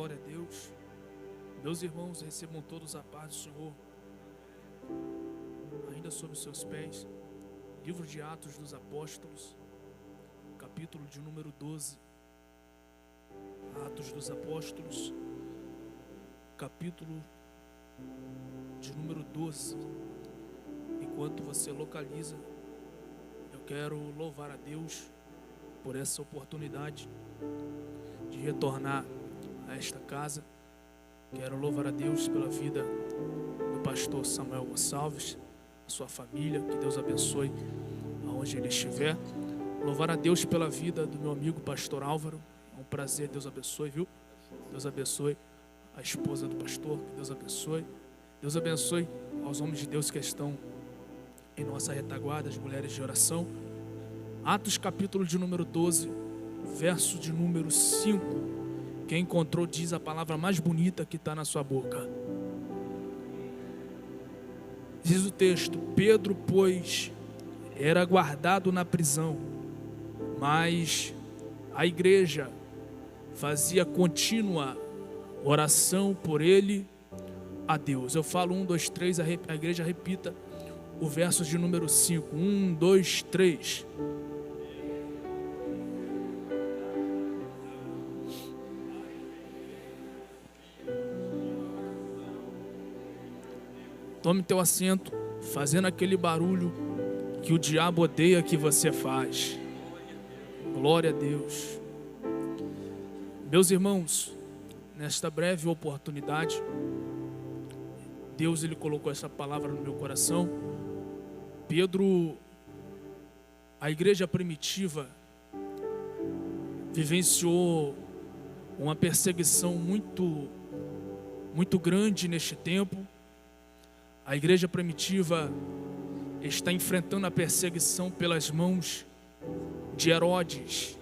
Glória a Deus. Meus irmãos, recebam todos a paz do Senhor. Ainda sobre os seus pés, livro de Atos dos Apóstolos, capítulo de número 12. Atos dos Apóstolos, capítulo de número 12. Enquanto você localiza, eu quero louvar a Deus por essa oportunidade de retornar a esta casa. Quero louvar a Deus pela vida do pastor Samuel Gonçalves, a sua família, que Deus abençoe aonde ele estiver. Louvar a Deus pela vida do meu amigo pastor Álvaro, é um prazer, Deus abençoe, viu? Deus abençoe a esposa do pastor, que Deus abençoe. Deus abençoe aos homens de Deus que estão em nossa retaguarda, as mulheres de oração. Atos capítulo de número 12, verso de número 5. Quem encontrou diz a palavra mais bonita que está na sua boca. Diz o texto: Pedro, pois, era guardado na prisão, mas a igreja fazia contínua oração por ele a Deus. Eu falo 1, 2, 3, a igreja repita o verso de número 5. 1, 2, 3. Tome teu assento, fazendo aquele barulho que o diabo odeia que você faz. Glória a Deus. Meus irmãos, nesta breve oportunidade, Deus ele colocou essa palavra no meu coração. Pedro, a igreja primitiva vivenciou uma perseguição muito grande neste tempo. A igreja primitiva está enfrentando a perseguição pelas mãos de Herodes.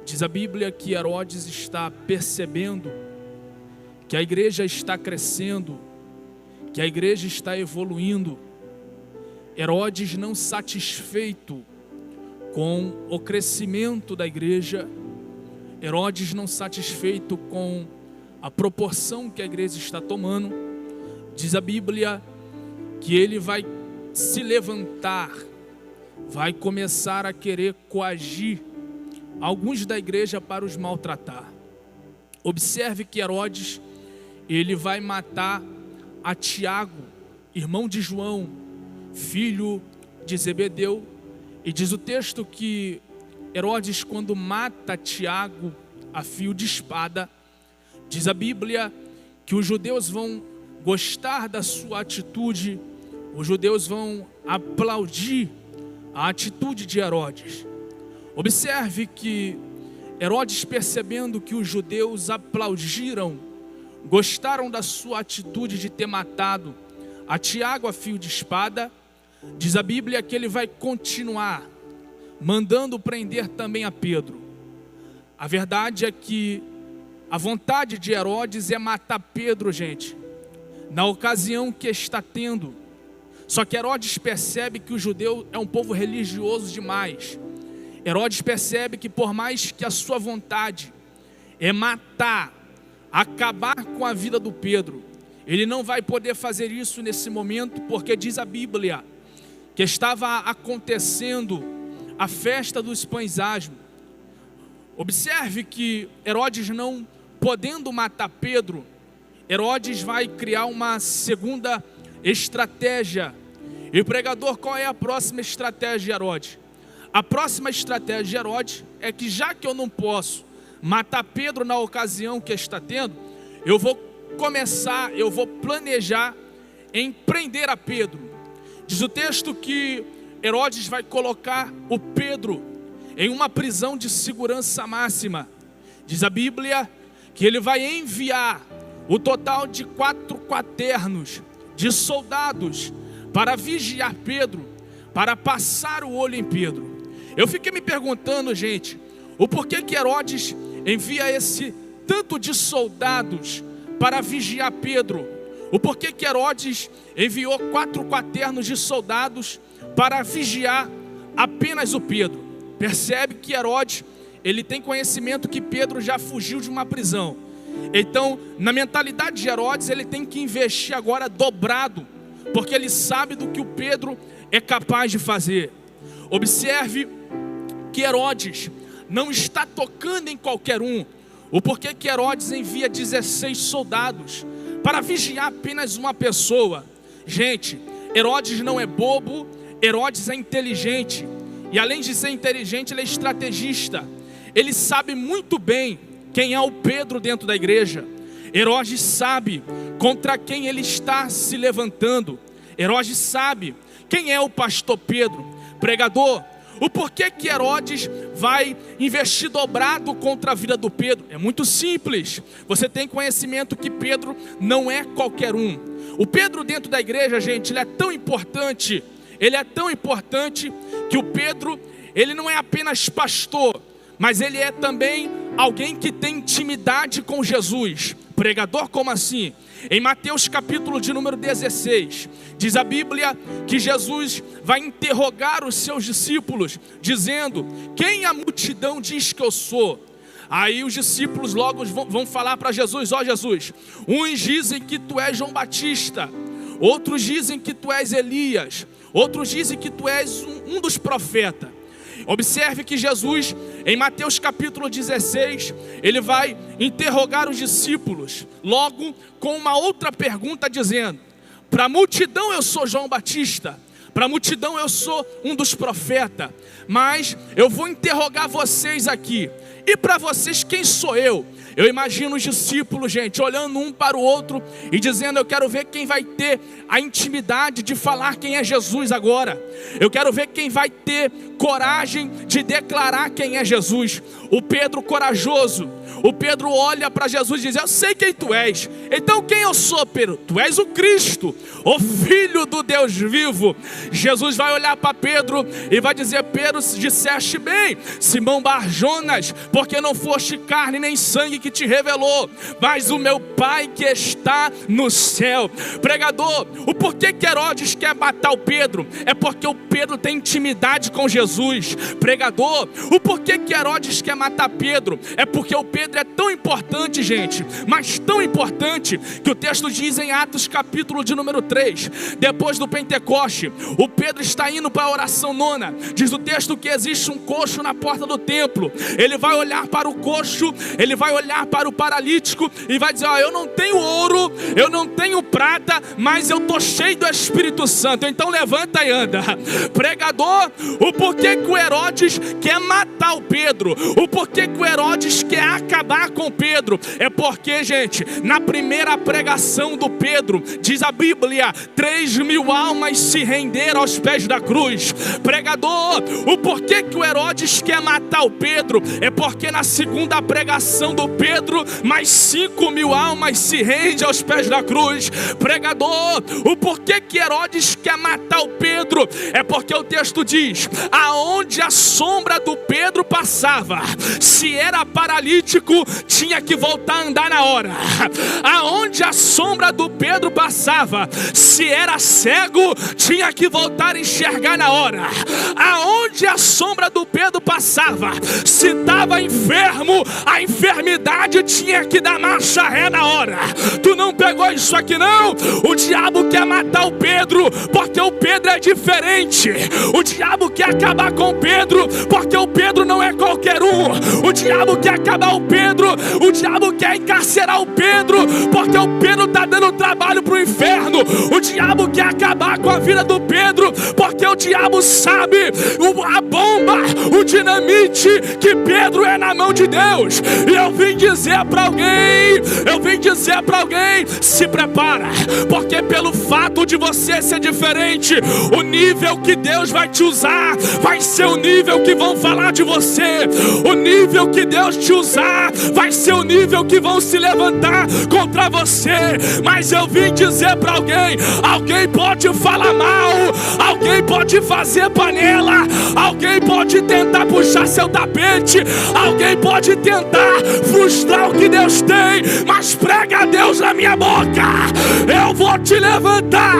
Diz a Bíblia que Herodes está percebendo que a igreja está crescendo, que a igreja está evoluindo. Herodes, não satisfeito com o crescimento da igreja, Herodes não satisfeito com a proporção que a igreja está tomando, diz a Bíblia que ele vai se levantar, vai começar a querer coagir alguns da igreja para os maltratar. Observe que Herodes, ele vai matar a Tiago, irmão de João, filho de Zebedeu. E diz o texto que Herodes, quando mata Tiago a fio de espada, diz a Bíblia que os judeus vão gostar da sua atitude, os judeus vão aplaudir a atitude de Herodes. Observe que Herodes, percebendo que os judeus aplaudiram, gostaram da sua atitude de ter matado a Tiago a fio de espada, diz a Bíblia que ele vai continuar mandando prender também a Pedro. A verdade é que a vontade de Herodes é matar Pedro, gente, na ocasião que está tendo. Só que Herodes percebe que o judeu é um povo religioso demais. Herodes percebe que por mais que a sua vontade é matar, acabar com a vida do Pedro, ele não vai poder fazer isso nesse momento, porque diz a Bíblia que estava acontecendo a festa dos pães asmos. Observe que Herodes, não podendo matar Pedro, Herodes vai criar uma segunda estratégia. E pregador, qual é a próxima estratégia de Herodes? A próxima estratégia de Herodes é que, já que eu não posso matar Pedro na ocasião que está tendo, eu vou planejar em prender a Pedro. Diz o texto que Herodes vai colocar o Pedro em uma prisão de segurança máxima. Diz a Bíblia que ele vai enviar o total de 4 quaternos de soldados para vigiar Pedro, para passar o olho em Pedro. Eu fiquei me perguntando, gente, o porquê que Herodes envia esse tanto de soldados para vigiar Pedro. O porquê que Herodes enviou 4 quaternos de soldados para vigiar apenas o Pedro. Percebe que Herodes, ele tem conhecimento que Pedro já fugiu de uma prisão. Então, na mentalidade de Herodes, ele tem que investir agora dobrado, porque ele sabe do que o Pedro é capaz de fazer. Observe que Herodes não está tocando em qualquer um. O porquê que Herodes envia 16 soldados para vigiar apenas uma pessoa. Gente, Herodes não é bobo, Herodes é inteligente. E além de ser inteligente, ele é estrategista. Ele sabe muito bem quem é o Pedro dentro da igreja. Herodes sabe contra quem ele está se levantando. Herodes sabe quem é o pastor Pedro, pregador. O porquê que Herodes vai investir dobrado contra a vida do Pedro? É muito simples. Você tem conhecimento que Pedro não é qualquer um. O Pedro dentro da igreja, gente, ele é tão importante. Ele é tão importante que o Pedro, ele não é apenas pastor, mas ele é também alguém que tem intimidade com Jesus. Pregador, como assim? Em Mateus capítulo de número 16, diz a Bíblia que Jesus vai interrogar os seus discípulos, dizendo: quem a multidão diz que eu sou? Aí os discípulos logo vão falar para Jesus: ó Jesus, uns dizem que tu és João Batista, outros dizem que tu és Elias, outros dizem que tu és um dos profetas. Observe que Jesus, em Mateus capítulo 16, ele vai interrogar os discípulos, logo com uma outra pergunta dizendo: para a multidão eu sou João Batista, para a multidão eu sou um dos profetas, mas eu vou interrogar vocês aqui, e para vocês quem sou eu? Eu imagino os discípulos, gente, olhando um para o outro e dizendo: eu quero ver quem vai ter a intimidade de falar quem é Jesus agora. Eu quero ver quem vai ter coragem de declarar quem é Jesus. O Pedro corajoso, o Pedro olha para Jesus e diz: eu sei quem tu és. Então quem eu sou, Pedro? Tu és o Cristo, o Filho do Deus vivo. Jesus vai olhar para Pedro e vai dizer: Pedro, disseste bem, Simão Bar-Jonas, porque não foste carne nem sangue que te revelou, mas o meu Pai que está no céu. Pregador, o porquê que Herodes quer matar o Pedro? É porque o Pedro tem intimidade com Jesus. Pregador, o porquê que Herodes quer matar Pedro? É porque o Pedro é tão importante, gente, mas tão importante, que o texto diz em Atos capítulo de número 3, depois do Pentecoste, o Pedro está indo para a oração nona. Diz o texto que existe um coxo na porta do templo. Ele vai olhar para o coxo, ele vai olhar para o paralítico e vai dizer: ó, eu não tenho ouro, eu não tenho prata, mas eu estou cheio do Espírito Santo, então levanta e anda. Pregador, o porquê que o Herodes quer matar o Pedro? O porquê que o Herodes quer acabar com Pedro? É porque, gente, na primeira pregação do Pedro, diz a Bíblia, 3.000 almas se renderam aos pés da cruz. Pregador, o porquê que o Herodes quer matar o Pedro? É porque na segunda pregação do Pedro, mais 5.000 almas se rendem aos pés da cruz. Pregador, o porquê que Herodes quer matar o Pedro? É porque o texto diz: aonde a sombra do Pedro passava, se era paralítico, tinha que voltar a andar na hora. Aonde a sombra do Pedro passava, se era cego, tinha que voltar a enxergar na hora. Aonde a sombra do Pedro passava, se estava enfermo, a enfermidade tinha que dar marcha ré na hora. Tu não pegou isso aqui não? O diabo quer matar o Pedro, porque o Pedro é diferente. O diabo quer acabar com o Pedro, porque o Pedro não é qualquer um. O diabo quer acabar o Pedro, o diabo quer encarcerar o Pedro, porque o Pedro está dando trabalho para o inferno. O diabo quer acabar com a vida do Pedro, porque o diabo sabe a bomba, o dinamite, que Pedro é na mão de Deus. E eu vim dizer para alguém, se prepara, porque pelo fato de você ser diferente, o nível que Deus vai te usar vai ser o nível que vão falar de você. O nível que Deus te usar vai ser o nível que vão se levantar contra você. Mas eu vim dizer para alguém pode falar mal, alguém pode fazer panela, alguém pode tentar puxar seu tapete, alguém pode tentar frustrar o que Deus tem, mas prega a Deus na minha boca. Eu eu vou te levantar.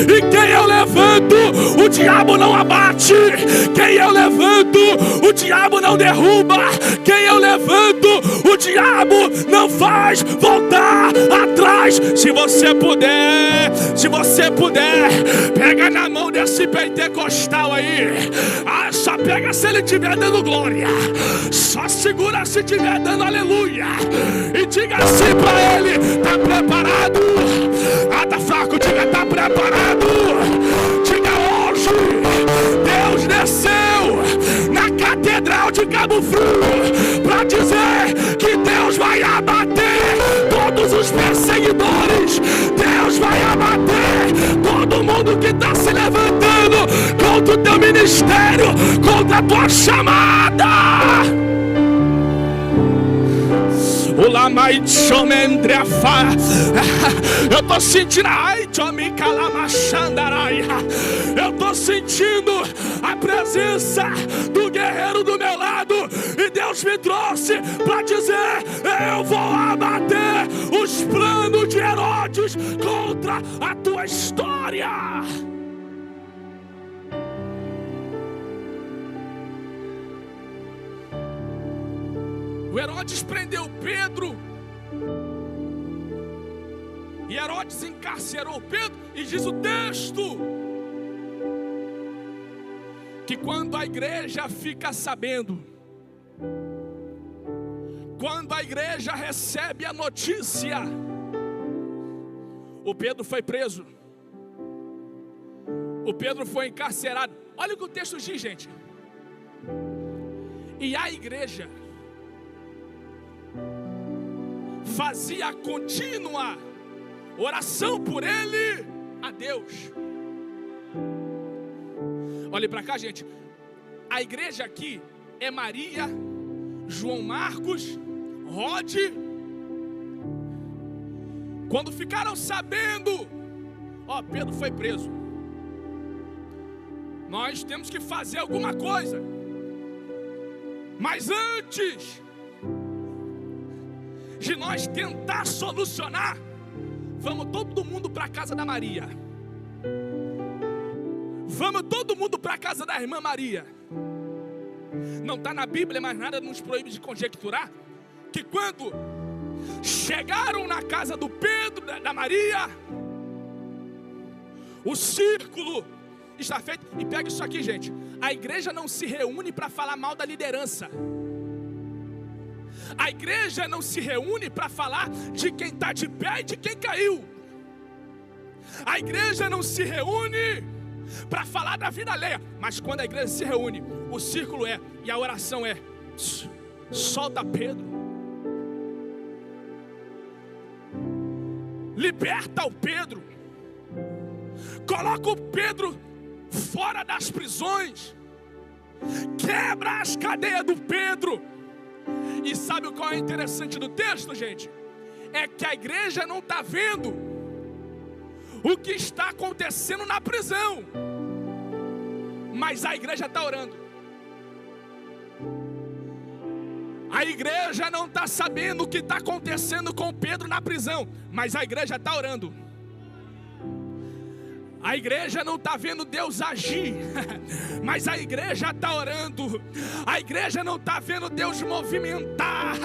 E quem eu levanto, o diabo não abate. Quem eu levanto, o diabo não derruba. Quem eu levanto, o diabo não faz voltar atrás. Se você puder, pega na mão desse pentecostal aí. Só pega se ele estiver dando glória. Só segura se estiver dando aleluia. E diga assim pra ele: tá preparado? Tá fraco, diga: tá preparado? Diga: hoje Deus desceu na catedral de Cabo Frio pra dizer que Deus vai abater todos os perseguidores. Deus vai abater todo mundo que está se levantando contra o teu ministério, contra a tua chamada. Eu estou sentindo, eu estou sentindo a presença do guerreiro do meu lado. E Deus me trouxe para dizer: eu vou abater os planos de Herodes contra a tua história. O Herodes prendeu Pedro. E Herodes encarcerou Pedro. E diz o texto que quando a igreja fica sabendo, quando a igreja recebe a notícia, o Pedro foi preso, o Pedro foi encarcerado. Olha o que o texto diz, gente. E a igreja fazia contínua oração por ele a Deus. Olhe para cá, gente. A igreja aqui é Maria, João Marcos, Rod. Quando ficaram sabendo, Pedro foi preso, nós temos que fazer alguma coisa. Mas antes de nós tentar solucionar, vamos todo mundo para a casa da Maria. Vamos todo mundo para a casa da irmã Maria. Não está na Bíblia, mas nada nos proíbe de conjecturar que quando chegaram na casa do Pedro, da Maria, o círculo está feito. E pega isso aqui, gente. A igreja não se reúne para falar mal da liderança. A igreja não se reúne para falar de quem está de pé e de quem caiu. A igreja não se reúne para falar da vida alheia. Mas quando a igreja se reúne, o círculo e a oração é: solta Pedro, liberta o Pedro, coloca o Pedro fora das prisões, quebra as cadeias do Pedro. E sabe o qual é interessante do texto, gente? É que a igreja não está vendo o que está acontecendo na prisão, mas a igreja está orando. A igreja não está sabendo o que está acontecendo com Pedro na prisão, mas a igreja está orando. A igreja não está vendo Deus agir, mas a igreja está orando. A igreja não está vendo Deus movimentar,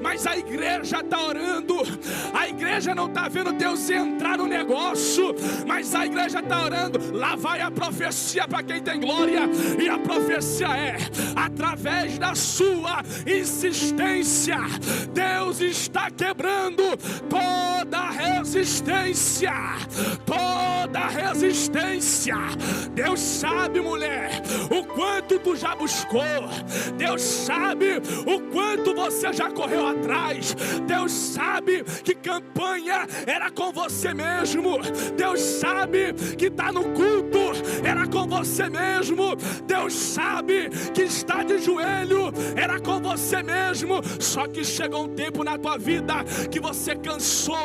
mas a igreja está orando. A igreja não está vendo Deus entrar no negócio, mas a igreja está orando. Lá vai a profecia para quem tem glória. E a profecia é: através da sua insistência, Deus está quebrando toda resistência. Toda resistência. Deus sabe, mulher, o quanto tu já buscou. Deus sabe o quanto você já correu atrás. Deus sabe que campanha era com você mesmo. Deus sabe que está no culto era com você mesmo. Deus sabe que está de joelho era com você mesmo. Só que chegou um tempo na tua vida que você cansou,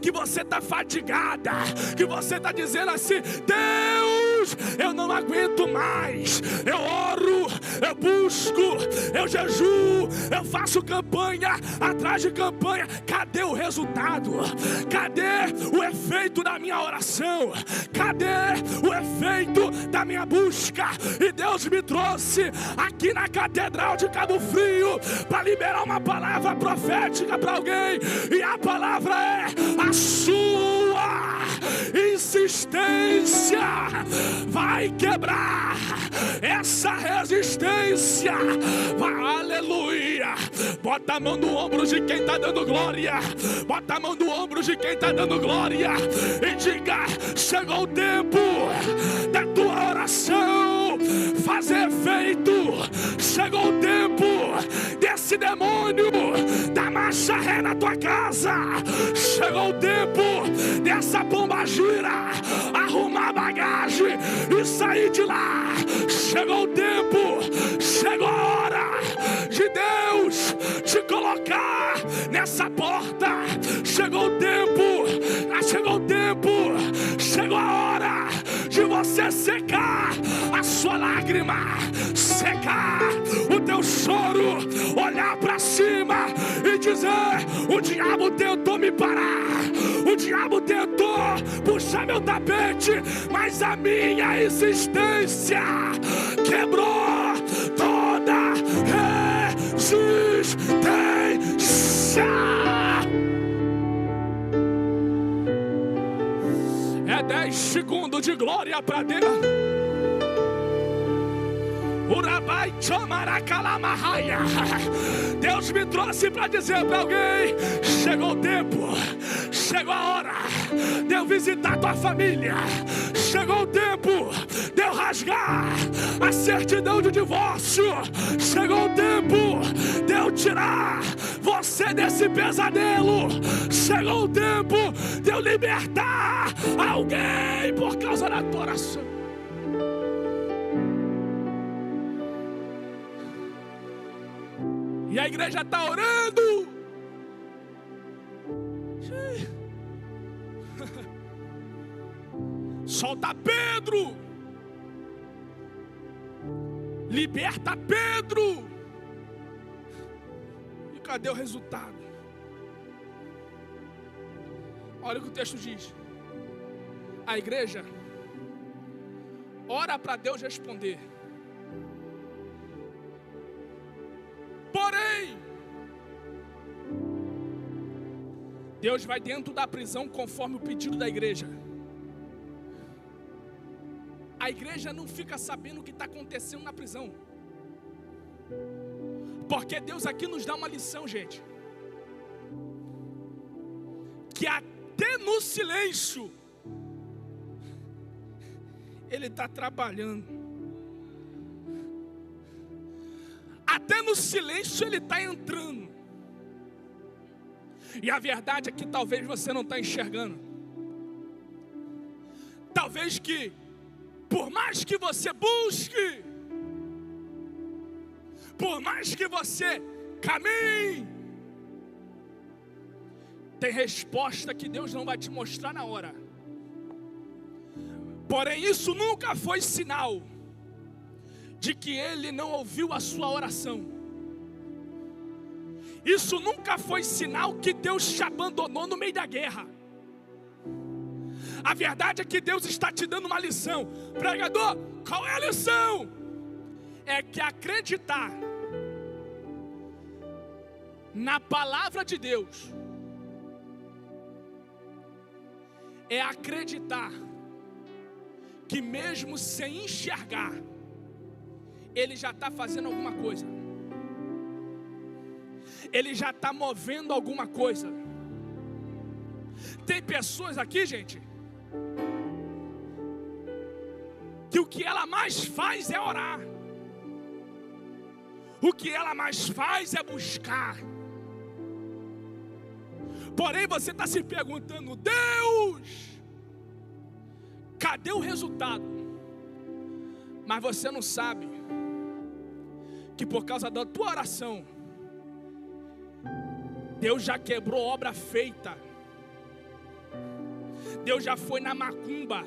que você está fadigada, que você está dizendo assim: Deus, Deus, eu não aguento mais. Eu oro, eu busco, eu jejuo, eu faço campanha atrás de campanha. Cadê o resultado? Cadê o efeito da minha oração? Cadê o efeito da minha busca? E Deus me trouxe aqui na Catedral de Cabo Frio para liberar uma palavra profética para alguém. E a palavra é: a sua insistência vai quebrar essa resistência. Aleluia. Bota a mão no ombro de quem está dando glória. Bota a mão no ombro de quem está dando glória e diga: chegou o tempo da tua oração fazer efeito. Chegou o tempo desse demônio da marcha ré na tua casa. Chegou o tempo dessa pombagira arrumar bagagem e sair de lá. Chegou o tempo, chegou a hora de Deus te colocar nessa porta. Chegou o tempo, chegou o tempo, chegou a hora de você secar a sua lágrima, secar o teu choro, olhar para cima e dizer: o diabo tentou me parar, o diabo tentou puxar meu tapete, mas a minha insistência quebrou toda resistência. É 10 segundos de glória para Deus. Deus me trouxe para dizer para alguém: chegou o tempo, chegou a hora de eu visitar tua família. Chegou o tempo de eu rasgar a certidão de divórcio. Chegou o tempo de eu tirar você desse pesadelo. Chegou o tempo de eu libertar alguém por causa da tua oração. E a igreja está orando. Solta Pedro. Liberta Pedro. E cadê o resultado? Olha o que o texto diz. A igreja ora para Deus responder. Porém, Deus vai dentro da prisão conforme o pedido da igreja. A igreja não fica sabendo o que está acontecendo na prisão, porque Deus aqui nos dá uma lição, gente, que até no silêncio Ele está trabalhando. Até no silêncio Ele está entrando. E a verdade é que talvez você não está enxergando. Talvez que, por mais que você busque, por mais que você caminhe, tem resposta que Deus não vai te mostrar na hora. Porém, isso nunca foi sinal de que Ele não ouviu a sua oração. Isso nunca foi sinal que Deus te abandonou no meio da guerra. A verdade é que Deus está te dando uma lição. Pregador, qual é a lição? É que acreditar na palavra de Deus é acreditar que mesmo sem enxergar, Ele já está fazendo alguma coisa. Ele já está movendo alguma coisa. Tem pessoas aqui, gente, que o que ela mais faz é orar. O que ela mais faz é buscar. Porém você está se perguntando: Deus, cadê o resultado? Mas você não sabe que por causa da tua oração, Deus já quebrou obra feita. Deus já foi na macumba.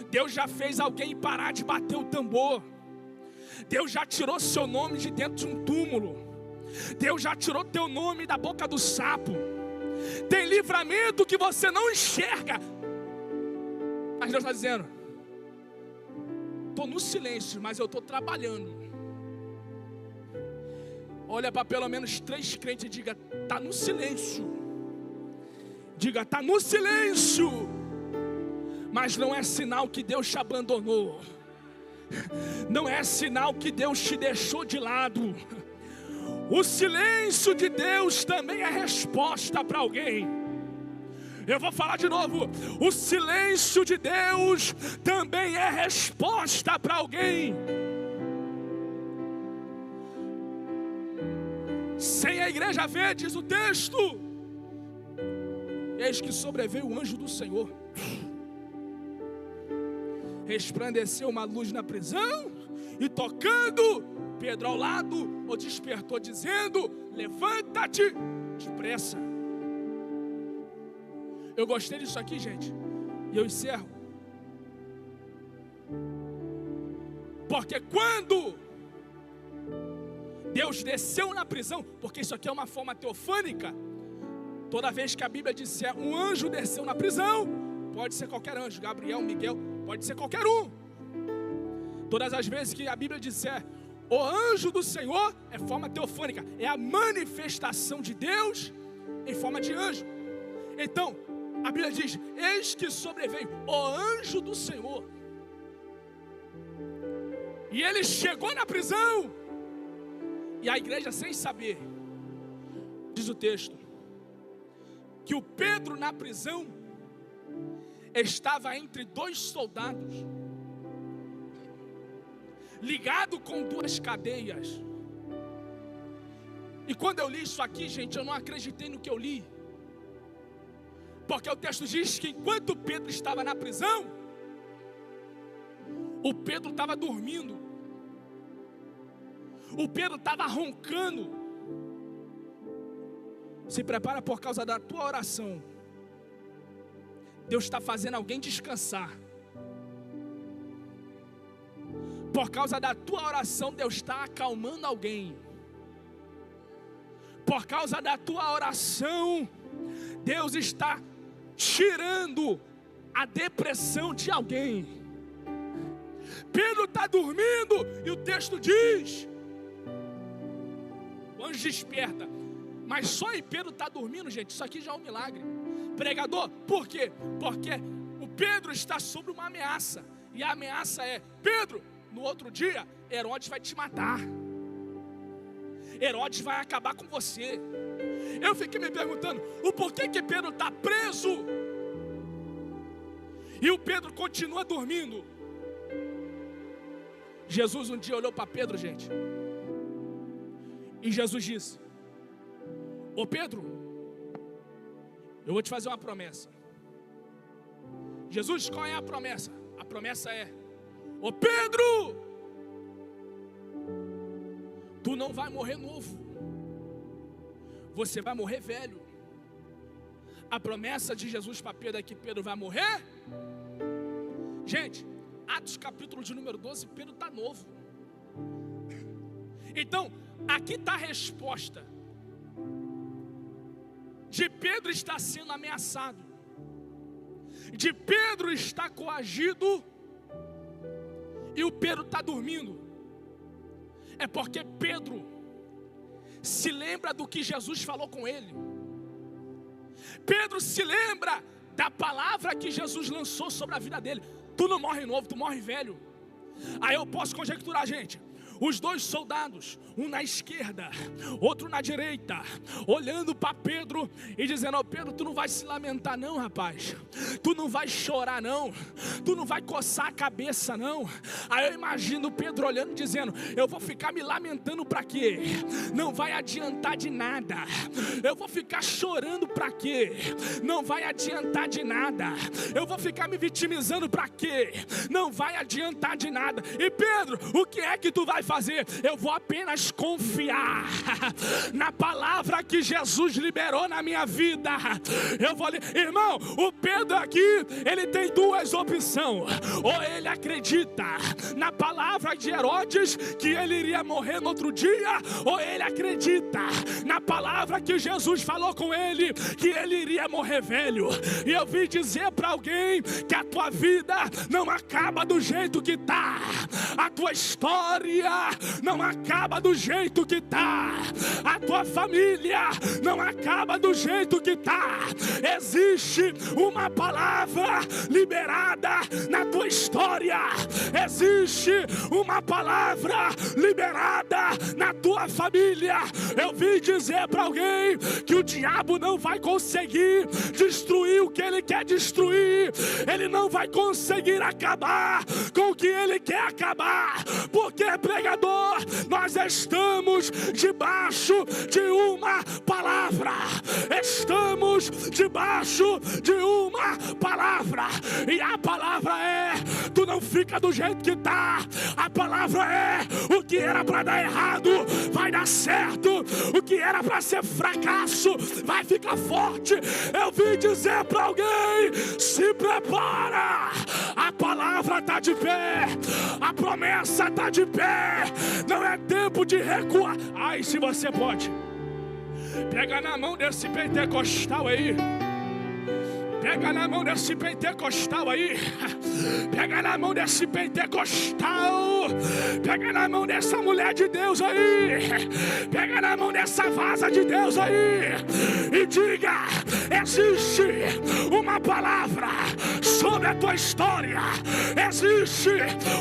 Deus já fez alguém parar de bater o tambor. Deus já tirou seu nome de dentro de um túmulo. Deus já tirou teu nome da boca do sapo. Tem livramento que você não enxerga, mas Deus está dizendo: estou no silêncio, mas eu estou trabalhando. Olha para pelo menos 3 crentes e diga: está no silêncio. Diga: está no silêncio. Mas não é sinal que Deus te abandonou. Não é sinal que Deus te deixou de lado. O silêncio de Deus também é resposta para alguém. Eu vou falar de novo. O silêncio de Deus também é resposta para alguém. Sem a igreja ver, diz o texto, eis que sobreveio o anjo do Senhor. Resplandeceu uma luz na prisão, e tocando Pedro ao lado, o despertou, dizendo: levanta-te depressa. Eu gostei disso aqui, gente, e eu encerro. Porque quando Deus desceu na prisão, porque isso aqui é uma forma teofânica, toda vez que a Bíblia disser um anjo desceu na prisão, pode ser qualquer anjo, Gabriel, Miguel, pode ser qualquer um. Todas as vezes que a Bíblia disser o anjo do Senhor, é forma teofânica, é a manifestação de Deus em forma de anjo. Então, a Bíblia diz: eis que sobreveio o anjo do Senhor. E ele chegou na prisão. E a igreja, sem saber, diz o texto, que o Pedro na prisão estava entre 2 soldados, ligado com 2 cadeias. E quando eu li isso aqui, gente, eu não acreditei no que eu li. Porque o texto diz que enquanto Pedro estava na prisão, o Pedro estava dormindo. O Pedro estava roncando. Se prepara, por causa da tua oração, Deus está fazendo alguém descansar. Por causa da tua oração, Deus está acalmando alguém. Por causa da tua oração, Deus está tirando a depressão de alguém. Pedro está dormindo e o texto diz: o anjo desperta. Mas só em Pedro está dormindo, gente, isso aqui já é um milagre. Pregador, por quê? Porque o Pedro está sob uma ameaça. E a ameaça é: Pedro, no outro dia, Herodes vai te matar. Herodes vai acabar com você. Eu fiquei me perguntando, o porquê que Pedro está preso? E o Pedro continua dormindo. Jesus um dia olhou para Pedro, gente, e Jesus disse: ô Pedro, eu vou te fazer uma promessa. Jesus, qual é a promessa? A promessa é: ô Pedro, tu não vai morrer novo, você vai morrer velho. A promessa de Jesus para Pedro é que Pedro vai morrer. Gente, Atos capítulo de número 12, Pedro está novo. Então, aqui está a resposta de Pedro estar sendo ameaçado, de Pedro estar coagido, e o Pedro está dormindo. É porque Pedro se lembra do que Jesus falou com ele. Pedro se lembra da palavra que Jesus lançou sobre a vida dele: tu não morre novo, tu morre velho. Aí eu posso conjecturar, gente, os 2 soldados, um na esquerda, outro na direita, olhando para Pedro e dizendo: ó Pedro, tu não vai se lamentar não, rapaz. Tu não vai chorar não. Tu não vai coçar a cabeça não. Aí eu imagino Pedro olhando e dizendo: eu vou ficar me lamentando para quê? Não vai adiantar de nada. Eu vou ficar chorando para quê? Não vai adiantar de nada. Eu vou ficar me vitimizando para quê? Não vai adiantar de nada. E Pedro, o que é que tu vai fazer? Eu vou apenas confiar na palavra que Jesus liberou na minha vida. Eu vou ler. Irmão, o Pedro aqui, ele tem duas opções. Ou ele acredita na palavra de Herodes que ele iria morrer no outro dia, ou ele acredita na palavra que Jesus falou com ele que ele iria morrer velho. E eu vim dizer para alguém que a tua vida não acaba do jeito que tá, a tua história não acaba do jeito que tá, a tua família não acaba do jeito que tá. Existe uma palavra liberada na tua história, existe uma palavra liberada na tua família. Eu vim dizer para alguém que o diabo não vai conseguir destruir o que ele quer destruir, ele não vai conseguir acabar com o que ele quer acabar, porque, pregador, nós estamos debaixo de uma palavra, estamos debaixo de uma palavra, e a palavra é: tu não fica do jeito que tá. A palavra é: o que era para dar errado vai dar certo, o que era para ser fracasso vai ficar forte. Eu vim dizer para alguém: se prepara, a palavra está de pé, a promessa está de pé, não é tempo de recuar. Ai, se você pode, pega na mão desse pentecostal aí. Pega na mão desse pentecostal aí. Pega na mão desse pentecostal. Pega na mão dessa mulher de Deus aí. Pega na mão dessa vaza de Deus aí. E diga: existe uma palavra sobre a tua história. Existe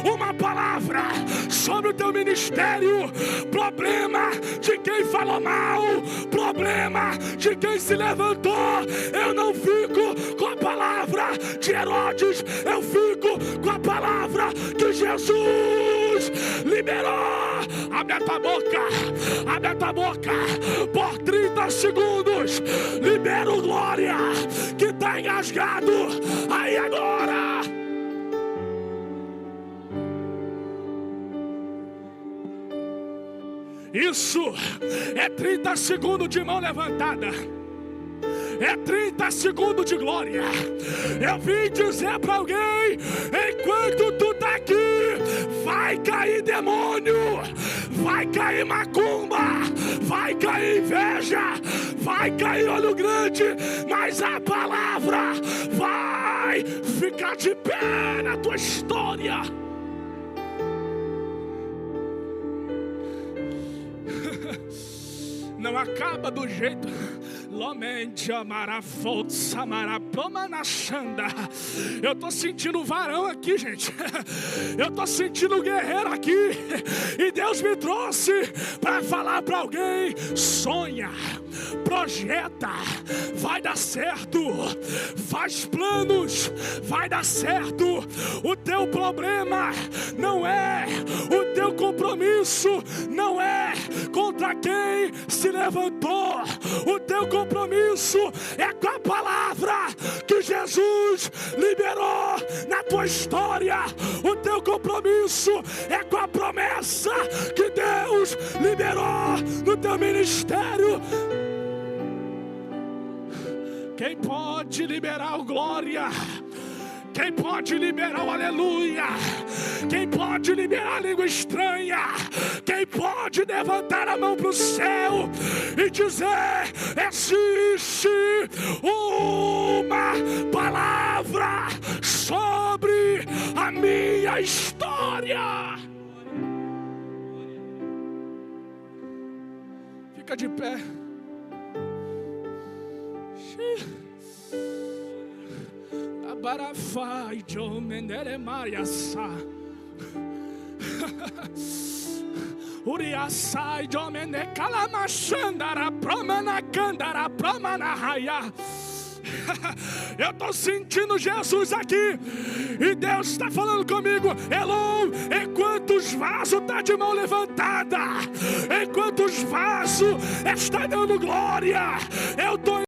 uma palavra sobre o teu ministério. Problema de quem falou mal, problema de quem se levantou. Eu não fico com a palavra de Herodes, eu fico com a palavra que Jesus liberou. Abre a tua boca, abre a tua boca por 30 segundos. Libera o glória que está engasgado aí agora. Isso é 30 segundos de mão levantada. É 30 segundos de glória. Eu vim dizer para alguém: enquanto tu tá aqui, vai cair demônio, vai cair macumba, vai cair inveja, vai cair olho grande, mas a palavra vai ficar de pé na tua história. Não acaba do jeito. Eu estou sentindo um varão aqui, gente. Eu estou sentindo um guerreiro aqui. E Deus me trouxe para falar para alguém: sonha, projeta, vai dar certo. Faz planos, vai dar certo. O teu problema não é o teu compromisso, não é contra quem se levantou. O teu compromisso é com a palavra que Jesus liberou na tua história. O teu compromisso é com a promessa que Deus liberou no teu ministério. Quem pode liberar o glória? Quem pode liberar o aleluia? Quem pode liberar a língua estranha? Quem pode levantar a mão para o céu e dizer: existe uma palavra sobre a minha história? Fica de pé. Barafai jo mendere mariasa. Uriasai jo mende kalamashandara promana kandara promana raya. Eu estou sentindo Jesus aqui, e Deus está falando comigo: Elon, enquanto os vasos estão de mão levantada, enquanto os vasos estão dando glória, eu estou